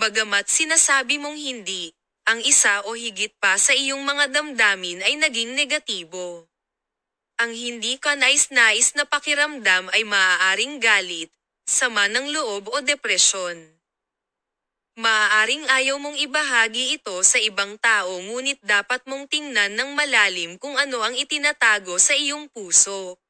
Bagamat sinasabi mong hindi, ang isa o higit pa sa iyong mga damdamin ay naging negatibo. Ang hindi ka nais-nais na pakiramdam ay maaaring galit, sama ng loob o depresyon. Maaaring ayaw mong ibahagi ito sa ibang tao, ngunit dapat mong tingnan ng malalim kung ano ang itinatago sa iyong puso.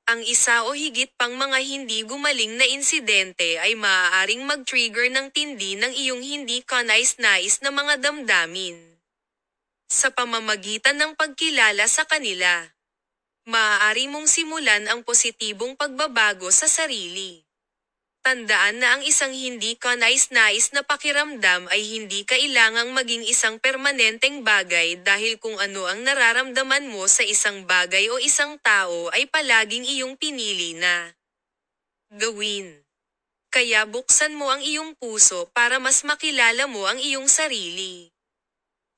Ang isa o higit pang mga hindi gumaling na insidente ay maaaring mag-trigger ng tindi ng iyong hindi ka nais-nais na mga damdamin. Sa pamamagitan ng pagkilala sa kanila, maaari mong simulan ang positibong pagbabago sa sarili. Tandaan na ang isang hindi ka nais-nais na pakiramdam ay hindi kailangang maging isang permanenteng bagay, dahil kung ano ang nararamdaman mo sa isang bagay o isang tao ay palaging iyong pinili na gawin. Kaya buksan mo ang iyong puso para mas makilala mo ang iyong sarili.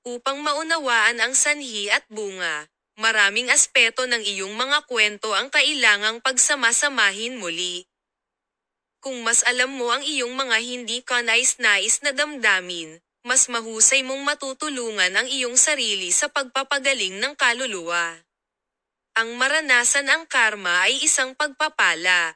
Upang maunawaan ang sanhi at bunga, maraming aspeto ng iyong mga kwento ang kailangang pagsama-samahin muli. Kung mas alam mo ang iyong mga hindi ka nais-nais na damdamin, mas mahusay mong matutulungan ang iyong sarili sa pagpapagaling ng kaluluwa. Ang maranasan ang karma ay isang pagpapala.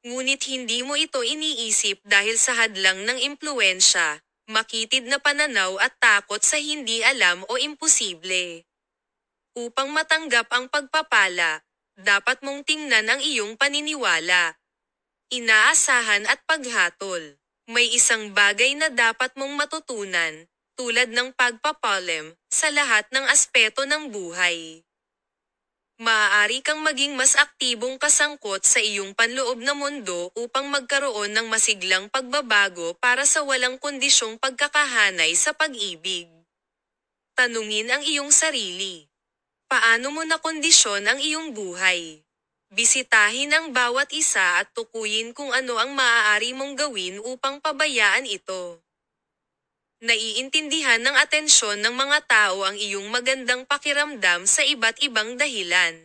Ngunit hindi mo ito iniisip dahil sa hadlang ng impluwensya, makitid na pananaw at takot sa hindi alam o imposible. Upang matanggap ang pagpapala, dapat mong tingnan ang iyong paniniwala, inaasahan at paghatol. May isang bagay na dapat mong matutunan, tulad ng pagpapalem, sa lahat ng aspeto ng buhay. Maaari kang maging mas aktibong kasangkot sa iyong panloob na mundo upang magkaroon ng masiglang pagbabago para sa walang kondisyong pagkakahanay sa pag-ibig. Tanungin ang iyong sarili. Paano mo nakondisyon ang iyong buhay? Bisitahin ang bawat isa at tukuyin kung ano ang maaari mong gawin upang pabayaan ito. Naiintindihan ng atensyon ng mga tao ang iyong magandang pakiramdam sa iba't ibang dahilan.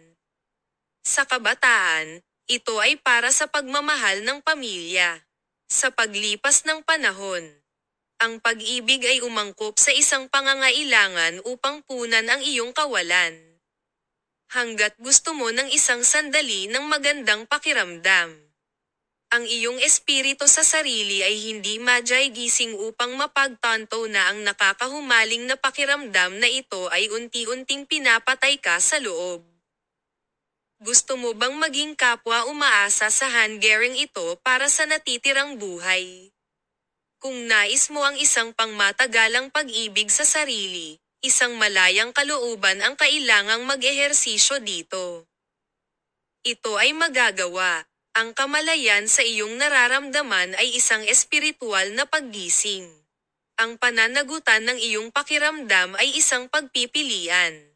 Sa kabataan, ito ay para sa pagmamahal ng pamilya. Sa paglipas ng panahon, ang pag-ibig ay umangkop sa isang pangangailangan upang punan ang iyong kawalan. Hangga't gusto mo ng isang sandali ng magandang pakiramdam, ang iyong espiritu sa sarili ay hindi madyay gising upang mapagtanto na ang nakakahumaling na pakiramdam na ito ay unti-unting pinapatay ka sa loob. Gusto mo bang maging kapwa umaasa sa hangaring ito para sa natitirang buhay? Kung nais mo ang isang pangmatagalang pag-ibig sa sarili, isang malayang kalooban ang kailangang mag-ehersisyo dito. Ito ay magagawa. Ang kamalayan sa iyong nararamdaman ay isang espiritual na paggising. Ang pananagutan ng iyong pakiramdam ay isang pagpipilian.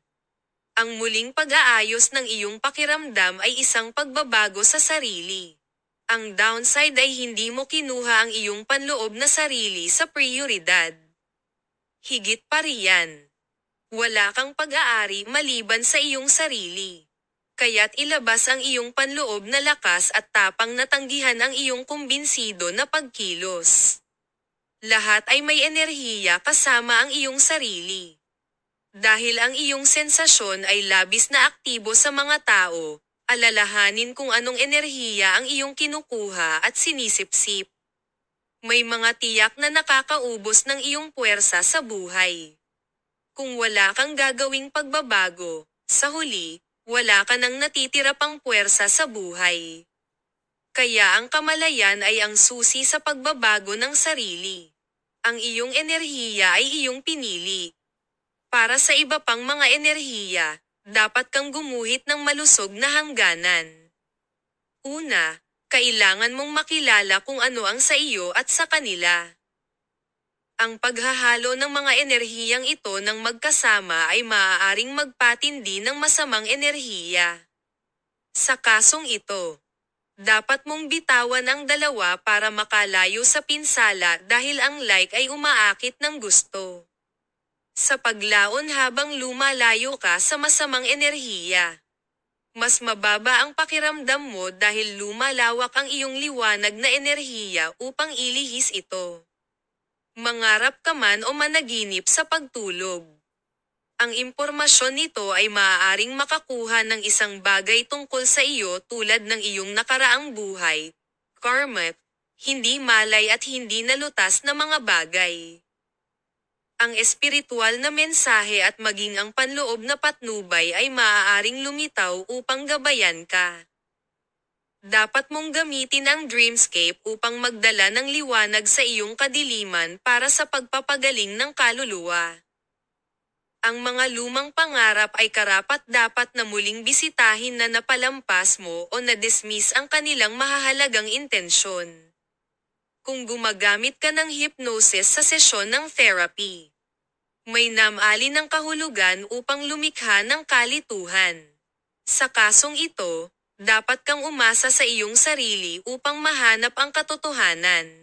Ang muling pag-aayos ng iyong pakiramdam ay isang pagbabago sa sarili. Ang downside ay hindi mo kinuha ang iyong panloob na sarili sa prioridad. Higit pa riyan, wala kang pag-aari maliban sa iyong sarili. Kaya't ilabas ang iyong panloob na lakas at tapang na tanggihan ang iyong kumbinsido na pagkilos. Lahat ay may enerhiya kasama ang iyong sarili. Dahil ang iyong sensasyon ay labis na aktibo sa mga tao, alalahanin kung anong enerhiya ang iyong kinukuha at sinisipsip. May mga tiyak na nakakaubos ng iyong puwersa sa buhay. Kung wala kang gagawing pagbabago, sa huli, wala ka nang natitira pang puwersa sa buhay. Kaya ang kamalayan ay ang susi sa pagbabago ng sarili. Ang iyong enerhiya ay iyong pinili. Para sa iba pang mga enerhiya, dapat kang gumuhit ng malusog na hangganan. Una, kailangan mong makilala kung ano ang sa iyo at sa kanila. Ang paghahalo ng mga enerhiyang ito ng magkasama ay maaaring magpatindi ng masamang enerhiya. Sa kasong ito, dapat mong bitawan ang dalawa para makalayo sa pinsala dahil ang like ay umaakit ng gusto. Sa paglaon habang lumalayo ka sa masamang enerhiya, mas mababa ang pakiramdam mo dahil lumalawak ang iyong liwanag na enerhiya upang ilihis ito. mangarap ka man o managinip sa pagtulog. Ang impormasyon nito ay maaaring makakuha ng isang bagay tungkol sa iyo tulad ng iyong nakaraang buhay, karma, hindi malay at hindi nalutas na mga bagay. Ang espiritual na mensahe at maging ang panloob na patnubay ay maaaring lumitaw upang gabayan ka. Dapat mong gamitin ang dreamscape upang magdala ng liwanag sa iyong kadiliman para sa pagpapagaling ng kaluluwa. Ang mga lumang pangarap ay karapat-dapat na muling bisitahin na napalampas mo o na-dismiss ang kanilang mahahalagang intensyon. Kung gumagamit ka ng hypnosis sa sesyon ng therapy, may namali ng kahulugan upang lumikha ng kalituhan. Sa kasong ito, dapat kang umasa sa iyong sarili upang mahanap ang katotohanan.